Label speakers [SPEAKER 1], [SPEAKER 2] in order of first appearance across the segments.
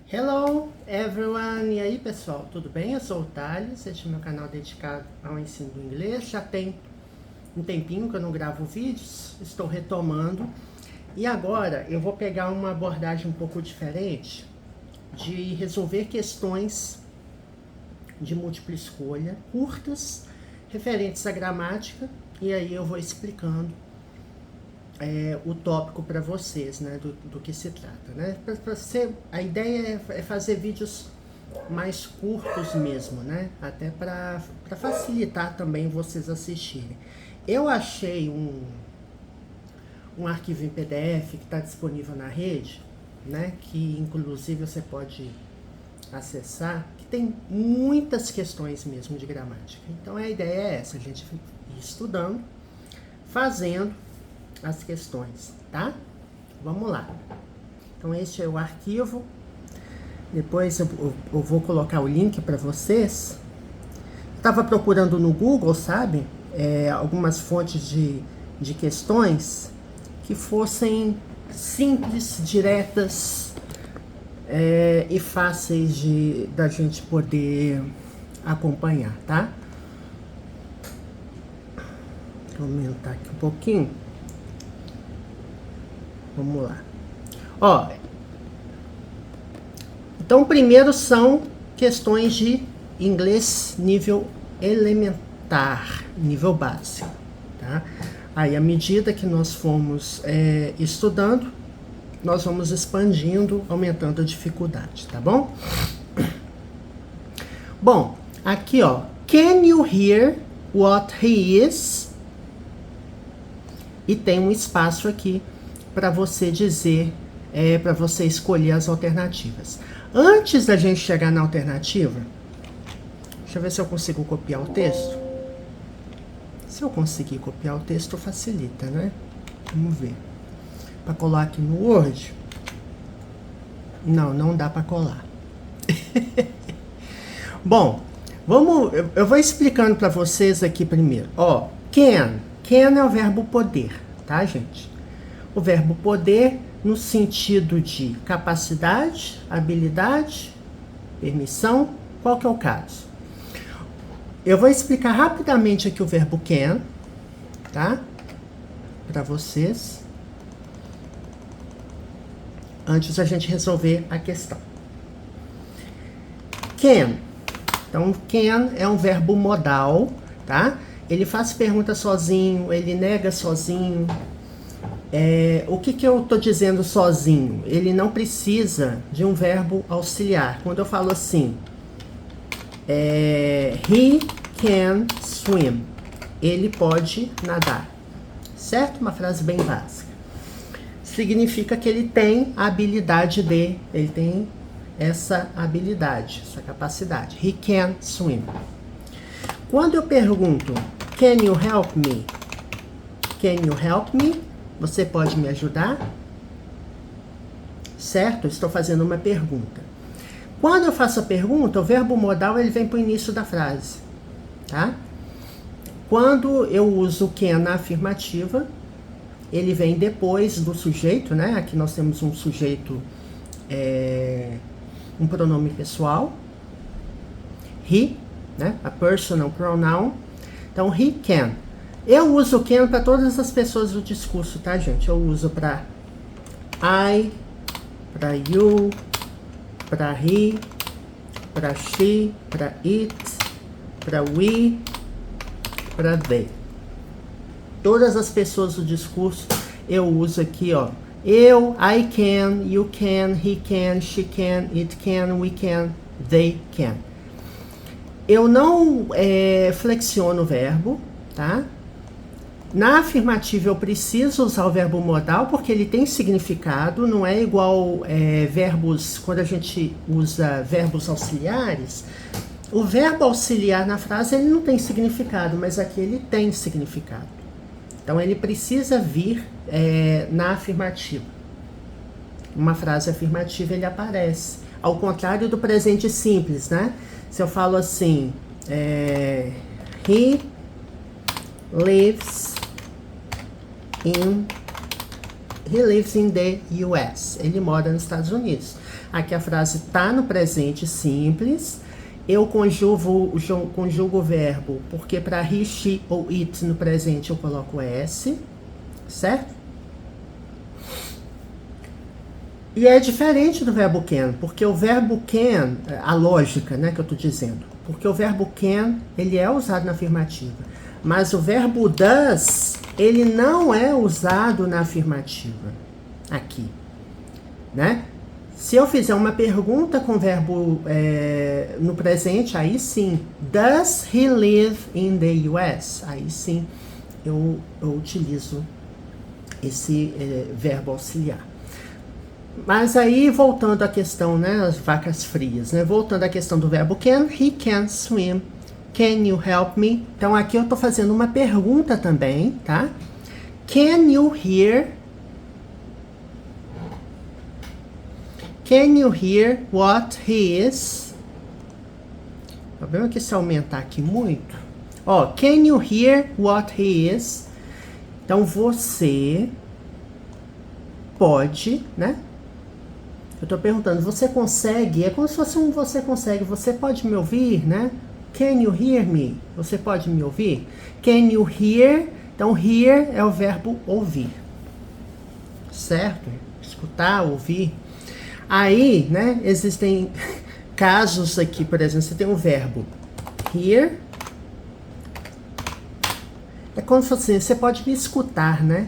[SPEAKER 1] Hello everyone! E aí pessoal, tudo bem? Eu sou o Thales, este é meu canal dedicado ao ensino do inglês. Já tem um tempinho que eu não gravo vídeos, estou retomando. E agora eu vou pegar uma abordagem um pouco diferente de resolver questões de múltipla escolha, curtas, referentes à gramática. E aí eu vou explicando o tópico para vocês, né, do que se trata, né? A ideia é fazer vídeos mais curtos mesmo, né? Até para facilitar também vocês assistirem. Eu achei um arquivo em PDF que está disponível na rede, né? Que inclusive você pode acessar, que tem muitas questões mesmo de gramática. Então a ideia é essa, a gente ir estudando, fazendo as questões, tá? Vamos lá. Então este é o arquivo. Depois eu vou colocar o link para vocês. Estava procurando no Google, sabe? Algumas fontes de questões que fossem simples, diretas e fáceis da gente poder acompanhar, tá? Vou aumentar aqui um pouquinho. Vamos lá. Ó, então primeiro são questões de inglês nível elementar, nível básico, tá? Aí à medida que nós formos estudando, nós vamos expandindo, aumentando a dificuldade, tá bom? Bom, aqui ó, can you hear what he is? E tem um espaço aqui para você dizer, para você escolher as alternativas. Antes da gente chegar na alternativa, deixa eu ver se eu consigo copiar o texto. Se eu conseguir copiar o texto, facilita, né? Vamos ver. Para colar aqui no Word? Não dá para colar. Bom, eu vou explicando para vocês aqui primeiro. Ó, can é o verbo poder, tá, gente? O verbo poder no sentido de capacidade, habilidade, permissão. Qual que é o caso? Eu vou explicar rapidamente aqui o verbo can, tá? Para vocês. Antes da gente resolver a questão. Can. Então, can é um verbo modal, tá? Ele faz pergunta sozinho, ele nega sozinho. O que eu tô dizendo sozinho? Ele não precisa de um verbo auxiliar. Quando eu falo assim, he can swim. Ele pode nadar. Certo? Uma frase bem básica. Significa que ele tem a habilidade ele tem essa habilidade, essa capacidade. He can swim. Quando eu pergunto, can you help me? Can you help me? Você pode me ajudar? Certo? Estou fazendo uma pergunta. Quando eu faço a pergunta, o verbo modal ele vem para o início da frase, tá? Quando eu uso can na afirmativa, ele vem depois do sujeito, né? Aqui nós temos um sujeito, um pronome pessoal, he, né? A personal pronoun. Então, he can. Eu uso can para todas as pessoas do discurso, tá, gente? Eu uso para I, para you, para he, para she, para it, para we, para they. Todas as pessoas do discurso eu uso aqui, ó. Eu, I can, you can, he can, she can, it can, we can, they can. Eu não flexiono o verbo, tá? Na afirmativa eu preciso usar o verbo modal porque ele tem significado, não é igual verbos, quando a gente usa verbos auxiliares, o verbo auxiliar na frase ele não tem significado, mas aqui ele tem significado. Então ele precisa vir na afirmativa. Uma frase afirmativa ele aparece, ao contrário do presente simples, né? Se eu falo assim, he lives in the US. Ele mora nos Estados Unidos. Aqui a frase tá no presente simples. Eu conjugo o verbo porque para he, she ou it no presente eu coloco S, certo? E é diferente do verbo can, porque o verbo can, a lógica, né, que eu tô dizendo, porque o verbo can, ele é usado na afirmativa, mas o verbo does, ele não é usado na afirmativa, aqui, né? Se eu fizer uma pergunta com verbo no presente, aí sim, does he live in the US? Aí sim, eu utilizo esse verbo auxiliar. Mas aí, voltando à questão, né, as vacas frias, né, voltando à questão do verbo can, he can swim, can you help me? Então aqui eu tô fazendo uma pergunta também, tá? Can you hear what he is? O problema é que se aumentar aqui muito, ó, can you hear what he is? Então você pode, né? Eu tô perguntando, você consegue? É como se fosse um você consegue, você pode me ouvir, né? Can you hear me? Você pode me ouvir? Can you hear? Então, hear é o verbo ouvir, certo? Escutar, ouvir. Aí, né, existem casos aqui, por exemplo, você tem um verbo hear. É como se fosse, você pode me escutar, né?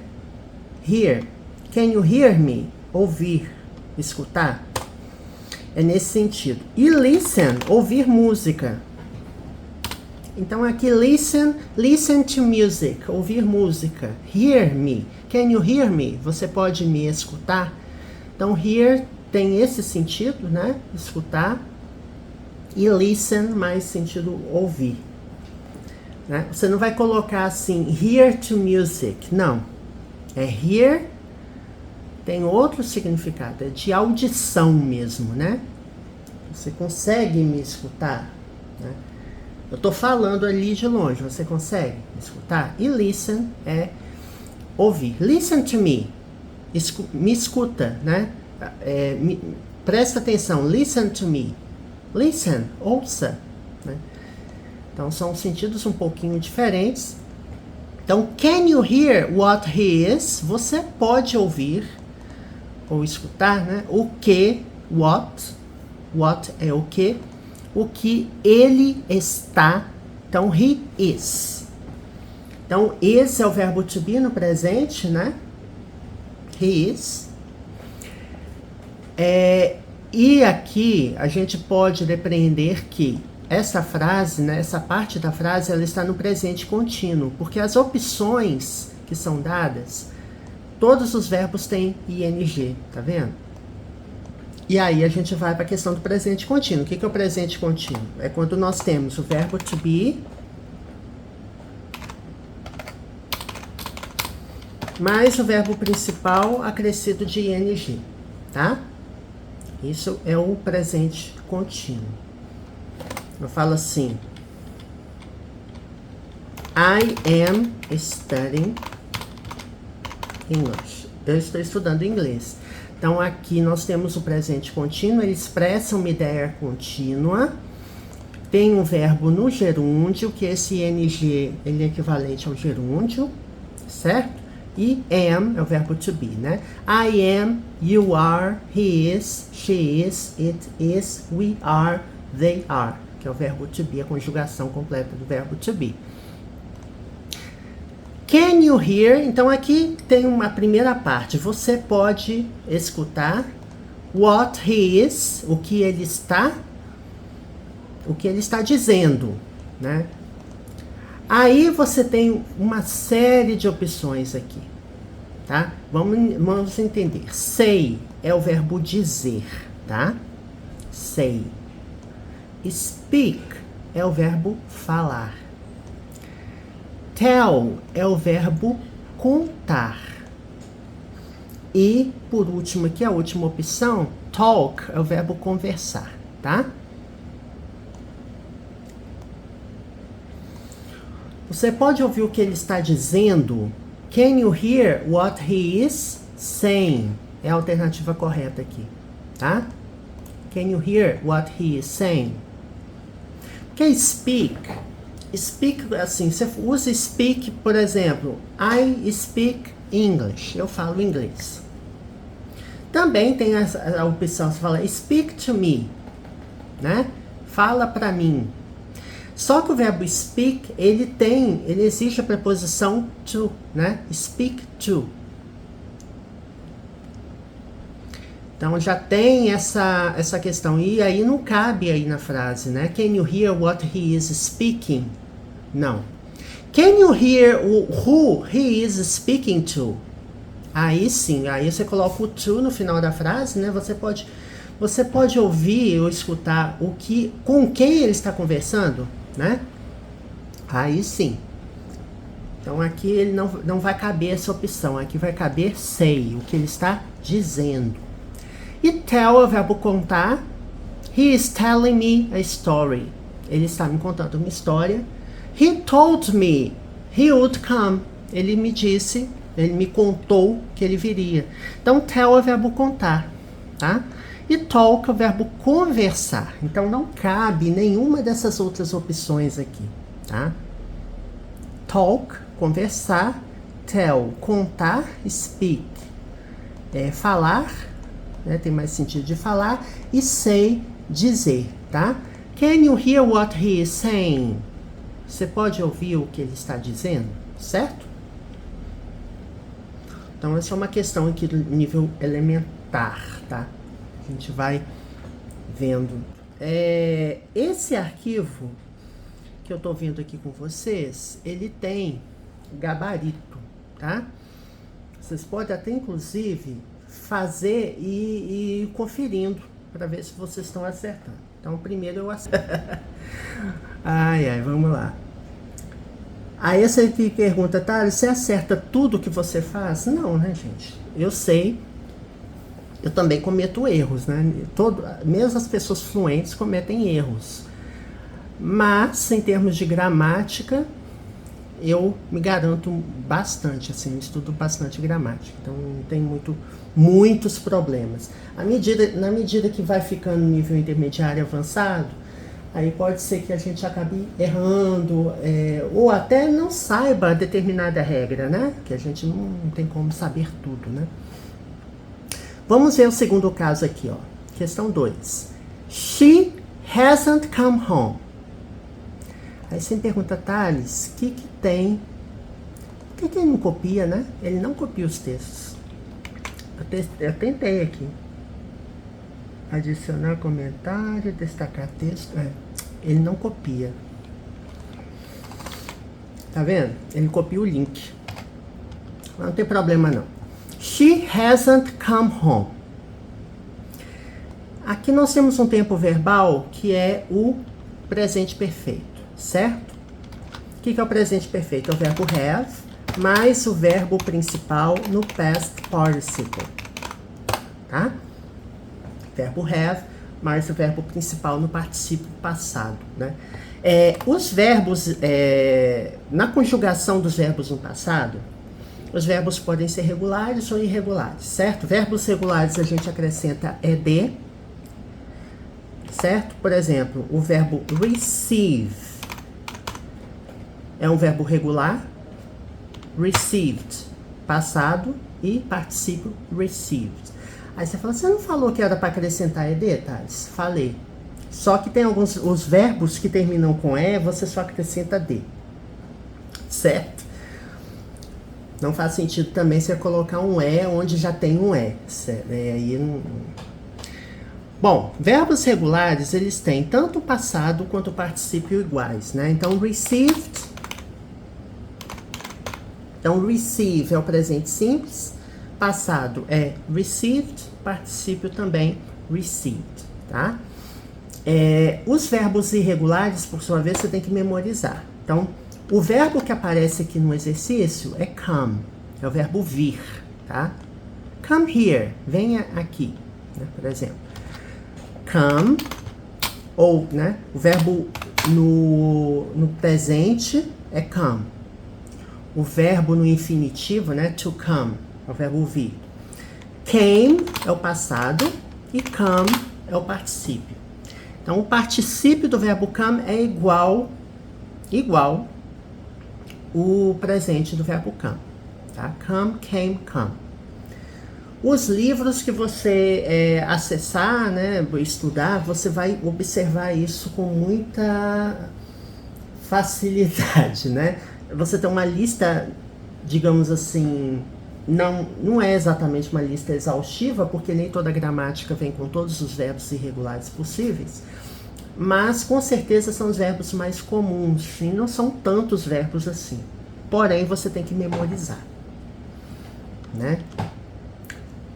[SPEAKER 1] Hear. Can you hear me? Ouvir. Escutar, é nesse sentido. E listen, ouvir música. Então aqui listen to music, ouvir música. Hear me, can you hear me? Você pode me escutar? Então hear tem esse sentido, né? Escutar. E listen, mais sentido ouvir. Né? Você não vai colocar assim, hear to music, não. É hear. Tem outro significado, é de audição mesmo, né? Você consegue me escutar? Né? Eu tô falando ali de longe, você consegue me escutar? E listen é ouvir. Listen to me. Me escuta, né? Presta atenção, listen to me. Listen, ouça. Né? Então são sentidos um pouquinho diferentes. Então, can you hear what he is? Você pode ouvir ou escutar, né? O que, what é o que ele está, então he is. Então, esse é o verbo to be no presente, né? He is. E aqui a gente pode depreender que essa frase, né, essa parte da frase, ela está no presente contínuo, porque as opções que são dadas, todos os verbos têm ing, tá vendo? E aí a gente vai para a questão do presente contínuo. O que é o presente contínuo? É quando nós temos o verbo to be mais o verbo principal acrescido de ing, tá? Isso é o presente contínuo. Eu falo assim: I am studying English. Eu estou estudando inglês. Então, aqui nós temos o presente contínuo, ele expressa uma ideia contínua. Tem um verbo no gerúndio, que esse ing, ele é equivalente ao gerúndio, certo? E am é o verbo to be, né? I am, you are, he is, she is, it is, we are, they are, que é o verbo to be, a conjugação completa do verbo to be. Can you hear? Então aqui tem uma primeira parte. Você pode escutar what he is, o que ele está dizendo, né? Aí você tem uma série de opções aqui, tá? Vamos entender. Say é o verbo dizer, tá? Say. Speak é o verbo falar. Tell é o verbo contar. E, por último aqui, a última opção, talk é o verbo conversar, tá? Você pode ouvir o que ele está dizendo? Can you hear what he is saying? É a alternativa correta aqui, tá? Can you hear what he is saying? Porque speak, assim, você usa speak, por exemplo, I speak English, eu falo inglês. Também tem a opção, você fala speak to me, né? Fala pra mim. Só que o verbo speak, ele exige a preposição to, né? Speak to. Então já tem essa questão. E aí não cabe aí na frase, né? Can you hear what he is speaking? Não. Can you hear who he is speaking to? Aí sim, aí você coloca o to no final da frase, né? Você pode ouvir ou escutar com quem ele está conversando, né? Aí sim. Então aqui ele não vai caber essa opção, aqui vai caber say, o que ele está dizendo. E tell é o verbo contar. He is telling me a story. Ele está me contando uma história. He told me he would come. Ele me contou que ele viria. Então tell é o verbo contar, tá? E talk é o verbo conversar. Então não cabe nenhuma dessas outras opções aqui, tá? Talk, conversar. Tell, contar. Speak, falar, né? Tem mais sentido de falar. E say, dizer, tá? Can you hear what he is saying? Você pode ouvir o que ele está dizendo, certo? Então essa é uma questão aqui do nível elementar, tá? A gente vai vendo. Esse arquivo que eu tô vendo aqui com vocês, ele tem gabarito, tá? Vocês podem até, inclusive, fazer e ir conferindo para ver se vocês estão acertando. Então, primeiro eu acerto. Ai, vamos lá. Aí você me pergunta, tá, você acerta tudo que você faz? Não, né, gente? Eu sei. Eu também cometo erros, né? Mesmo as pessoas fluentes cometem erros. Mas, em termos de gramática, eu me garanto bastante, assim, eu estudo bastante gramática. Então, não tem muitos problemas. Na medida que vai ficando no nível intermediário avançado, aí pode ser que a gente acabe errando, ou até não saiba determinada regra, né? Que a gente não tem como saber tudo, né? Vamos ver o segundo caso aqui, ó. Questão 2. She hasn't come home. Aí você me pergunta, Thales, o que tem? Por que ele não copia, né? Ele não copia os textos. Eu tentei aqui. Adicionar comentário, destacar texto. Ele não copia. Tá vendo? Ele copia o link. Não tem problema não. She hasn't come home. Aqui nós temos um tempo verbal que é o presente perfeito, certo? O que é o presente perfeito? É o verbo have mais o verbo principal no past participle, tá? Verbo have mais o verbo principal no particípio passado, né? Os verbos, na conjugação dos verbos no passado, os verbos podem ser regulares ou irregulares, certo? Verbos regulares a gente acrescenta ed, certo? Por exemplo, o verbo receive é um verbo regular, received, passado, e particípio received. Aí você fala, você não falou que era para acrescentar ed, Thales? Falei. Só que tem os verbos que terminam com e, você só acrescenta d, certo? Não faz sentido também você colocar um e onde já tem um e. Aí não... Bom, verbos regulares, eles têm tanto o passado quanto o particípio iguais, né? Então, received. Então, receive é o presente simples. Passado é received. Particípio também received, tá? Os verbos irregulares, por sua vez, você tem que memorizar. Então, o verbo que aparece aqui no exercício é come, é o verbo vir, tá? Come here, venha aqui, né? Por exemplo. Come, ou, né? O verbo no presente é come. O verbo no infinitivo, né? To come, é o verbo vir. Came é o passado e come é o particípio. Então, o particípio do verbo come é igual o presente do verbo come. Tá? Come, came, come. Os livros que você acessar, né, estudar, você vai observar isso com muita facilidade, né? Você tem uma lista, digamos assim, não é exatamente uma lista exaustiva, porque nem toda a gramática vem com todos os verbos irregulares possíveis, mas com certeza são os verbos mais comuns, e não são tantos verbos assim. Porém, você tem que memorizar, né?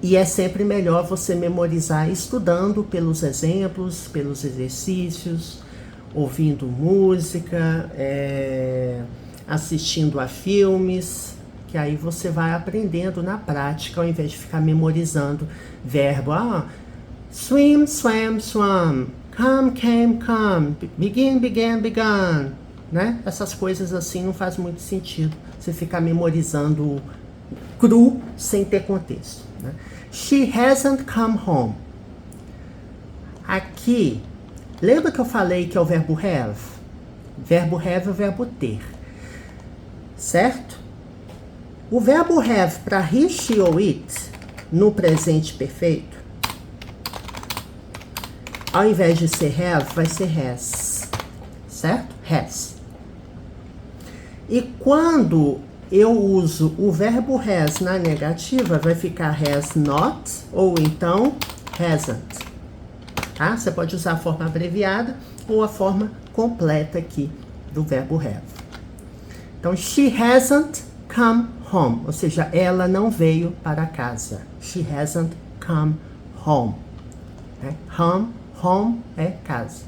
[SPEAKER 1] E é sempre melhor você memorizar estudando pelos exemplos, pelos exercícios, ouvindo música, assistindo a filmes, que aí você vai aprendendo na prática, ao invés de ficar memorizando verbo. Swim, swam, swam, come, came, come, begin, began, begun, né? Essas coisas assim não faz muito sentido você ficar memorizando cru, sem ter contexto, né? She hasn't come home. Aqui, lembra que eu falei que é o verbo have? Verbo have é o verbo ter, certo? O verbo have para he, she ou it, no presente perfeito, ao invés de ser have, vai ser has, certo? Has. E quando eu uso o verbo has na negativa, vai ficar has not ou então hasn't. Tá? Você pode usar a forma abreviada ou a forma completa aqui do verbo have. Então, she hasn't come home, ou seja, ela não veio para casa. She hasn't come home. Né? Home é casa.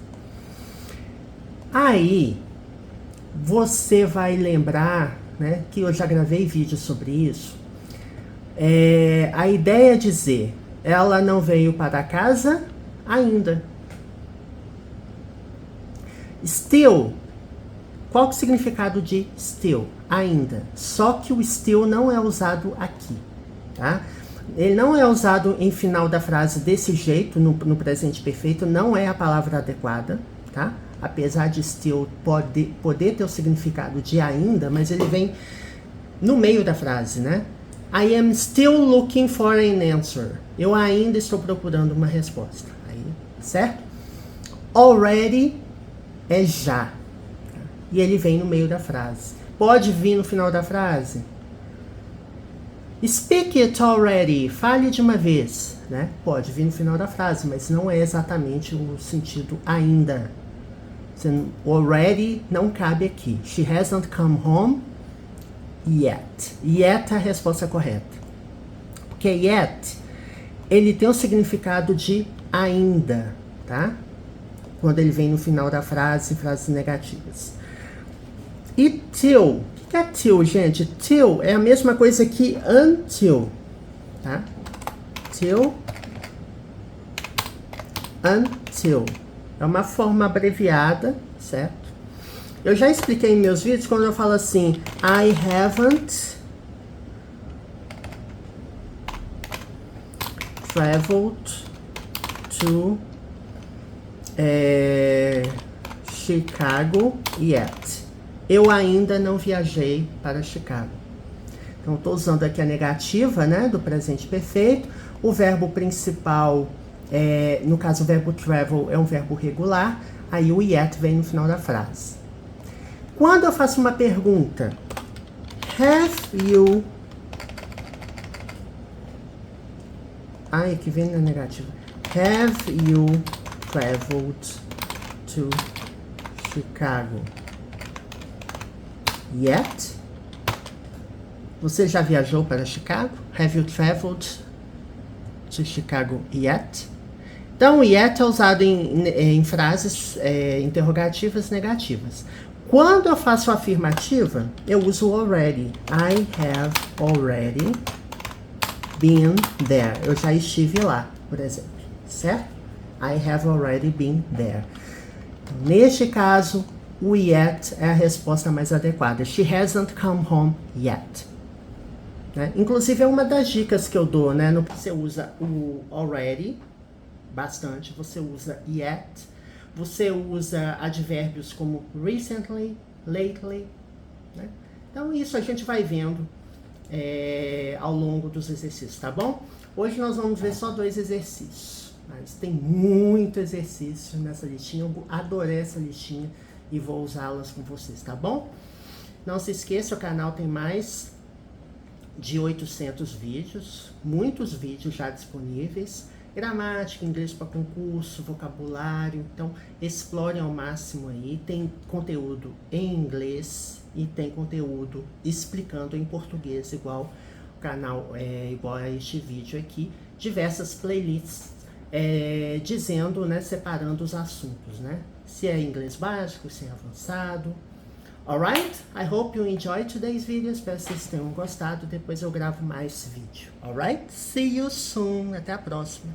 [SPEAKER 1] Aí, você vai lembrar, né, que eu já gravei vídeo sobre isso. A ideia é dizer, ela não veio para casa ainda. Still, qual que é o significado de still? Ainda. Só que o still não é usado aqui, tá? Ele não é usado em final da frase desse jeito, no presente perfeito, não é a palavra adequada, tá? Apesar de still poder ter o significado de ainda, mas ele vem no meio da frase, né? I am still looking for an answer. Eu ainda estou procurando uma resposta. Aí, certo? Already é já. E ele vem no meio da frase. Pode vir no final da frase. Speak it already. Fale de uma vez, né? Pode vir no final da frase, mas não é exatamente o sentido ainda. Already não cabe aqui. She hasn't come home yet. Yet é a resposta correta. Porque yet, ele tem o significado de ainda, tá? Quando ele vem no final da frase, frases negativas. E till. O que é till, gente? Till é a mesma coisa que until, tá? Till, until. É uma forma abreviada, certo? Eu já expliquei em meus vídeos quando eu falo assim, I haven't traveled to Chicago yet. Eu ainda não viajei para Chicago. Então, estou usando aqui a negativa, né, do presente perfeito. O verbo principal, no caso o verbo travel, é um verbo regular. Aí o yet vem no final da frase. Quando eu faço uma pergunta, have you... aqui vem na negativa. Have you traveled to Chicago yet? Você já viajou para Chicago? Have you traveled to Chicago yet? Então, o yet é usado em frases interrogativas negativas. Quando eu faço afirmativa, eu uso already. I have already been there. Eu já estive lá, por exemplo. Certo? I have already been there. Neste caso, o yet é a resposta mais adequada. She hasn't come home yet. Né? Inclusive, é uma das dicas que eu dou, né? Você usa o already, bastante, você usa yet, você usa advérbios como recently, lately, né? Então isso a gente vai vendo ao longo dos exercícios, tá bom? Hoje nós vamos ver só 2 exercícios, mas tem muito exercício nessa listinha, eu adorei essa listinha e vou usá-las com vocês, tá bom? Não se esqueça, o canal tem mais de 800 vídeos, muitos vídeos já disponíveis, gramática, inglês para concurso, vocabulário, então explorem ao máximo aí, tem conteúdo em inglês e tem conteúdo explicando em português, igual o canal, igual a este vídeo aqui, diversas playlists dizendo, né, separando os assuntos, né, se é inglês básico, se é avançado. Alright? I hope you enjoyed today's video. Espero que vocês tenham gostado. Depois eu gravo mais vídeo. Alright? See you soon. Até a próxima.